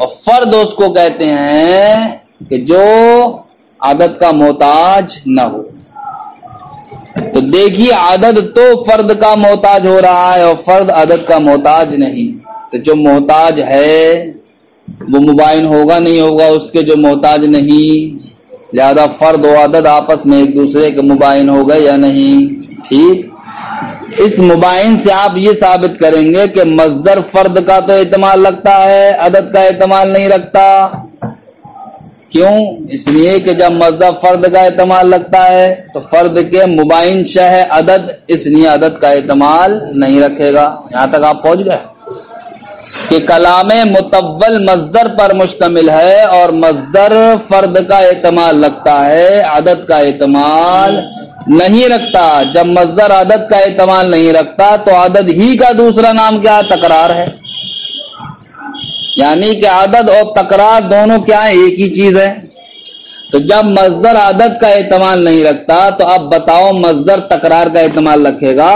اور فرد اس کو کہتے ہیں کہ جو عدد کا محتاج نہ ہو. تو دیکھیے عدد تو فرد کا محتاج ہو رہا ہے اور فرد عدد کا محتاج نہیں. تو جو محتاج ہے وہ مباین ہوگا نہیں ہوگا اس کے جو محتاج نہیں، لہذا فرد و عدد آپس میں ایک دوسرے کے مباین ہو گئے یا نہیں. ٹھیک، اس مباین سے آپ یہ ثابت کریں گے کہ مصدر فرد کا تو احتمال رکھتا ہے، عدد کا احتمال نہیں رکھتا. کیوں؟ اس لیے کہ جب مصدر فرد کا احتمال رکھتا ہے تو فرد کے مباین شہ عدد، اس لیے عدد کا احتمال نہیں رکھے گا. یہاں تک آپ پہنچ گئے کہ کلام متول مصدر پر مشتمل ہے اور مصدر فرد کا احتمال رکھتا ہے، عدد کا احتمال نہیں رکھتا. جب مصدر عدد کا احتمال نہیں رکھتا تو عدد ہی کا دوسرا نام کیا ہے؟ تکرار ہے. یعنی کہ عدد اور تکرار دونوں کیا ہے؟ ایک ہی چیز ہے. تو جب مصدر عدد کا احتمال نہیں رکھتا تو اب بتاؤ مصدر تکرار کا احتمال رکھے گا؟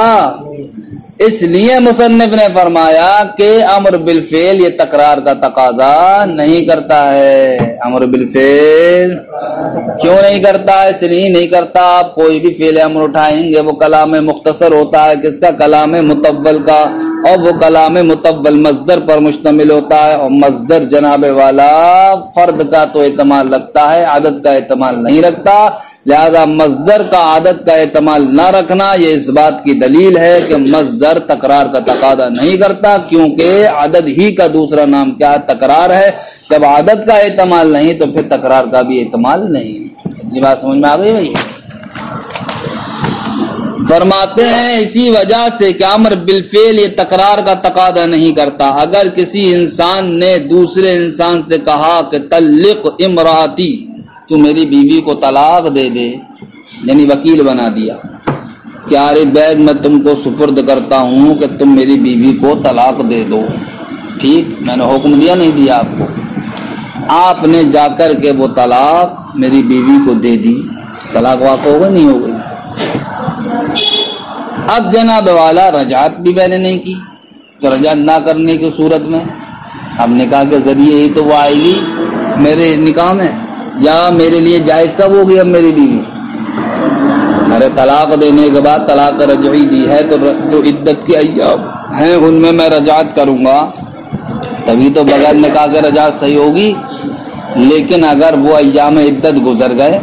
اس لیے مصنف نے فرمایا کہ امر بالفعل یہ تکرار کا تقاضا نہیں کرتا ہے. امر بالفعل کیوں نہیں کرتا؟ اس لیے نہیں کرتا. آپ کوئی بھی فعل امر اٹھائیں گے وہ کلام مختصر ہوتا ہے. کس کا؟ کلام متول کا. اور وہ کلام متول مصدر پر مشتمل ہوتا ہے اور مصدر جناب والا فرد کا تو احتمال رکھتا ہے، عدد کا احتمال نہیں رکھتا. لہذا مصدر کا عدد کا احتمال نہ رکھنا یہ اس بات کی دلیل ہے کہ مصدر تکرار کا تقاضا نہیں کرتا، کیونکہ عدد ہی کا دوسرا نام کیا ہے؟ تکرار ہے. جب عدد کا احتمال نہیں تو پھر تکرار کا بھی احتمال نہیں. یہ بات سمجھ میں آ گئی بھائی؟ فرماتے ہیں اسی وجہ سے کہ امر بالفعل یہ تکرار کا تقاضا نہیں کرتا. اگر کسی انسان نے دوسرے انسان سے کہا کہ طلق امراتی، تو میری بیوی کو طلاق دے دے، یعنی وکیل بنا دیا کہ ارے بیگ میں تم کو سپرد کرتا ہوں کہ تم میری بیوی کو طلاق دے دو. ٹھیک، میں نے حکم دیا نہیں دیا آپ کو، آپ نے جا کر کے وہ طلاق میری بیوی کو دے دی. طلاق واقع ہو گئی نہیں ہو گئی؟ اب جناب والا رجعت بھی میں نے نہیں کی، تو رجعت نہ کرنے کی صورت میں اب نکاح کے ذریعے ہی تو وہ آئے گی میرے نکاح میں، یا میرے لیے جائز کب ہوگی اب میری بیوی؟ ارے طلاق دینے کے بعد طلاق رجعی دی ہے تو جو عدت کے ایام ہیں ان میں رجعت کروں گا، تبھی تو بغیر نکاح کے رجعت صحیح ہوگی. لیکن اگر وہ ایام عدت گزر گئے،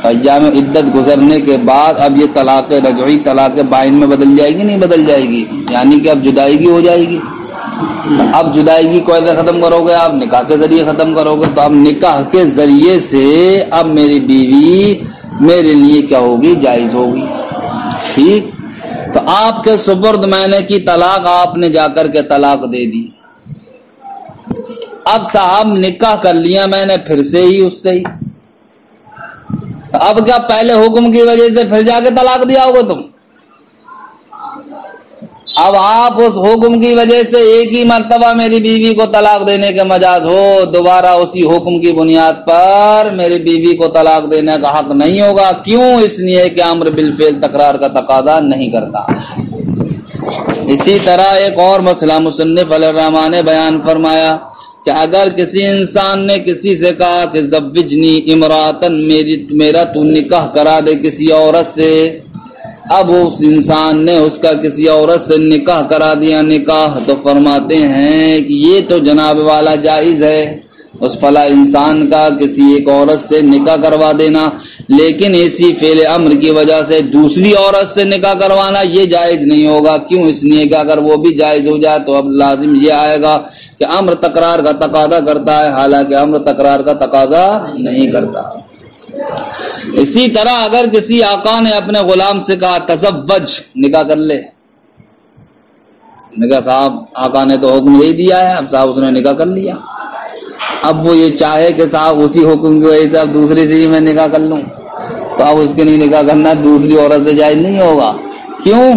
ایام عدت گزرنے کے بعد اب یہ طلاق رجعی طلاق بائن میں بدل جائے گی نہیں بدل جائے گی؟ یعنی کہ اب جدائیگی ہو جائے گی. اب جدائیگی کو ایسے ختم کرو گے آپ؟ نکاح کے ذریعے ختم کرو گے. تو اب نکاح کے ذریعے سے اب میری بیوی میرے لیے کیا ہوگی؟ جائز ہوگی. ٹھیک، تو آپ کے سپرد میں نے کی طلاق، آپ نے جا کر کے طلاق دے دی. اب صاحب نکاح کر لیا میں نے پھر سے ہی اس سے ہی، تو اب کیا پہلے حکم کی وجہ سے پھر جا کے طلاق دیا ہوگا تم؟ اب آپ اس حکم کی وجہ سے ایک ہی مرتبہ میری بیوی کو طلاق دینے کے مجاز ہو، دوبارہ اسی حکم کی بنیاد پر میری بیوی کو طلاق دینے کا حق نہیں ہوگا. کیوں؟ اس لیے کہ امر بالفعل تکرار کا تقاضا نہیں کرتا. اسی طرح ایک اور مسئلہ مصنف علیہ الرحمٰن نے بیان فرمایا کہ اگر کسی انسان نے کسی سے کہا کہ زوجنی امراتن، میرا تو نکاح کرا دے کسی عورت سے، اب اس انسان نے اس کا کسی عورت سے نکاح کرا دیا نکاح، تو فرماتے ہیں کہ یہ تو جناب والا جائز ہے اس فلاں انسان کا کسی ایک عورت سے نکاح کروا دینا، لیکن اسی فعل امر کی وجہ سے دوسری عورت سے نکاح کروانا یہ جائز نہیں ہوگا. کیوں؟ اس لیے کہ اگر وہ بھی جائز ہو جائے تو اب لازم یہ آئے گا کہ امر تکرار کا تقاضا کرتا ہے، حالانکہ امر تکرار کا تقاضا نہیں کرتا. اسی طرح اگر کسی آقا نے اپنے غلام سے کہا تزوج، نکاح کر لے، نکاح صاحب آقا نے تو حکم یہی دیا ہے، اب صاحب اس نے نکاح کر لیا، اب وہ یہ چاہے کہ صاحب اسی حکم کی وجہ سے اب دوسری سے ہی میں نکاح کر لوں، تو اب اس کے نہیں نکاح کرنا دوسری عورت سے جائز نہیں ہوگا. کیوں؟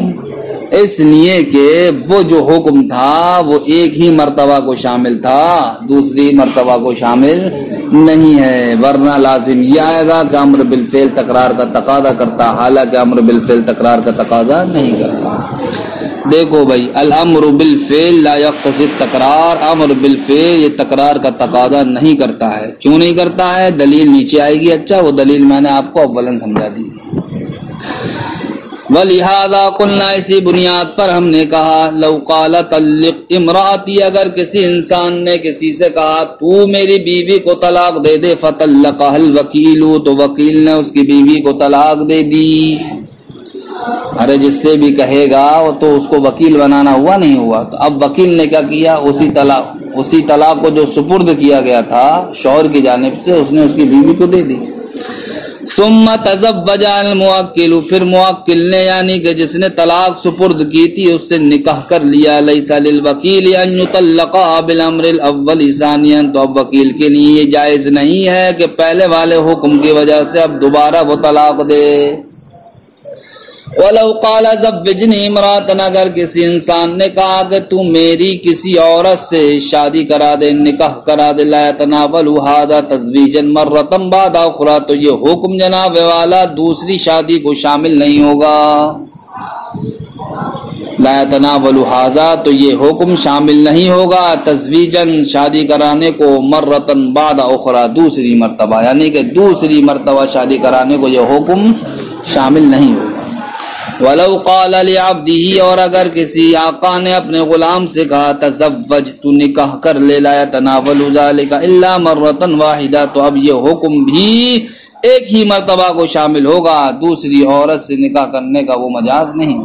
اس لیے کہ وہ جو حکم تھا وہ ایک ہی مرتبہ کو شامل تھا، دوسری مرتبہ کو شامل نہیں ہے. ورنہ لازم یہ آئے گا کہ امر بالفعل تکرار کا تقاضا کرتا، حالانکہ امر بالفعل تکرار کا تقاضا نہیں کرتا. دیکھو بھائی الامر بالفعل لا یقتضی التکرار، امر بالفعل یہ تکرار کا تقاضا نہیں کرتا ہے. کیوں نہیں کرتا ہے؟ دلیل نیچے آئے گی. اچھا وہ دلیل میں نے آپ کو اولن سمجھا دی. وَلِهَذَا قُلْنَا، اسی بنیاد پر ہم نے کہا لو قال طلق امراتی، اگر کسی انسان نے کسی سے کہا تو میری بیوی کو طلاق دے دے، فطلقها الوکیل، تو وکیل نے اس کی بیوی کو طلاق دے دی. ارے جس سے بھی کہے گا وہ تو اس کو وکیل بنانا ہوا نہیں ہوا. تو اب وکیل نے کیا کیا؟ اسی طلاق کو جو سپرد کیا گیا تھا شوہر کی جانب سے، اس نے اس کی بیوی کو دے دی. ثم تزوج الموکل، پھر موکل نے یعنی کہ جس نے طلاق سپرد کی تھی اس سے نکاح کر لیا. لیس للوکیل ان یطلقها بالامر الاول ثانیا، تو اب وکیل کے لیے یہ جائز نہیں ہے کہ پہلے والے حکم کی وجہ سے اب دوبارہ وہ طلاق دے. وَلَوْ قَالَ زَوِّجْنِي امْرَأَةً، اگر کسی انسان نے کہا کہ تو میری کسی عورت سے شادی کرا دے، نکاح کرا دے، لَا يَتَنَاوَلُ هَذَا تَزْوِيجًا مَرَّةً بَعْدَ أُخْرَىٰ، تو یہ حکم جناب والا دوسری شادی کو شامل نہیں ہوگا. لا يتناول هذا، تو یہ حکم شامل نہیں ہوگا تزویجن شادی کرانے کو، مرتن بعد اخرى دوسری مرتبہ، یعنی کہ دوسری مرتبہ شادی کرانے کو یہ حکم شامل نہیں ہوگا. ولو قال لعبده، اور اگر کسی آقا نے اپنے غلام سے کہا تزوج، تو نکاح کر لے، لا يتناول ذلك الا مرة واحدة، تو اب یہ حکم بھی ایک ہی مرتبہ کو شامل ہوگا، دوسری عورت سے نکاح کرنے کا وہ مجاز نہیں.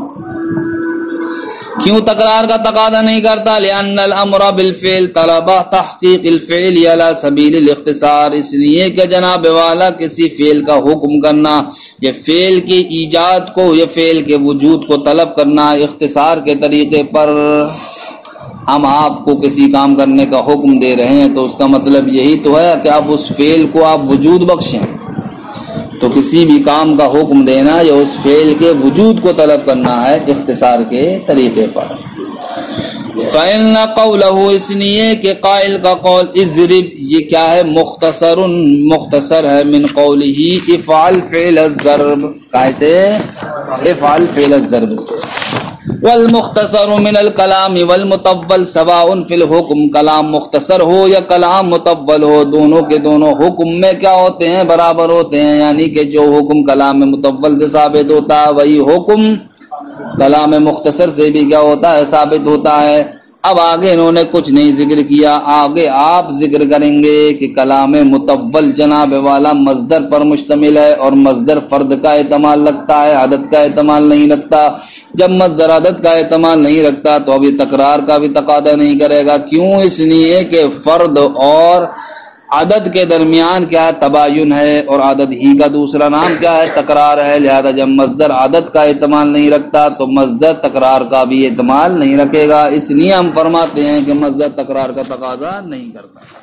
کیوں تکرار کا تقاضا نہیں کرتا؟ لأن الامر بالفعل طلب تحقیق الفعل على سبیل الاختصار، اس لیے کہ جناب والا کسی فعل کا حکم کرنا، یہ فعل کی ایجاد کو، یہ فعل کے وجود کو طلب کرنا اختصار کے طریقے پر. ہم آپ کو کسی کام کرنے کا حکم دے رہے ہیں تو اس کا مطلب یہی تو ہے کہ آپ اس فعل کو آپ وجود بخشیں. تو کسی بھی کام کا حکم دینا یا اس فعل کے وجود کو طلب کرنا ہے اختصار کے طریقے پر. فَإِنَّ قَوْلَهُ، اس لیے کہ قائل کا قول اضرب یہ کیا ہے؟ مختصر ہے من قوله افعل فعل الضرب، کیسے؟ افعل فعل الضرب سے. والمختصر من الکلام والمطول سواء فی الحکم، کلام مختصر ہو یا کلام مطول ہو، دونوں کے دونوں حکم میں کیا ہوتے ہیں؟ برابر ہوتے ہیں. یعنی کہ جو حکم کلام مطول سے ثابت ہوتا ہے وہی حکم کلام مختصر سے بھی کیا ہوتا ہے؟ ثابت ہوتا ہے. اب آگے انہوں نے کچھ نہیں ذکر کیا، آگے آپ ذکر کریں گے کہ کلام مطول جناب والا مصدر پر مشتمل ہے، اور مصدر فرد کا احتمال رکھتا ہے، عدد کا احتمال نہیں رکھتا. جب مصدر عدد کا احتمال نہیں رکھتا تو اب یہ تکرار کا بھی تقاضا نہیں کرے گا. کیوں؟ اس لیے کہ فرد اور عدد کے درمیان کیا ہے؟ تباین ہے، اور عدد ہی کا دوسرا نام کیا ہے؟ تکرار ہے. لہذا جب مصدر عدد کا احتمال نہیں رکھتا تو مصدر تکرار کا بھی احتمال نہیں رکھے گا. اس لیے ہم فرماتے ہیں کہ مصدر تکرار کا تقاضا نہیں کرتا.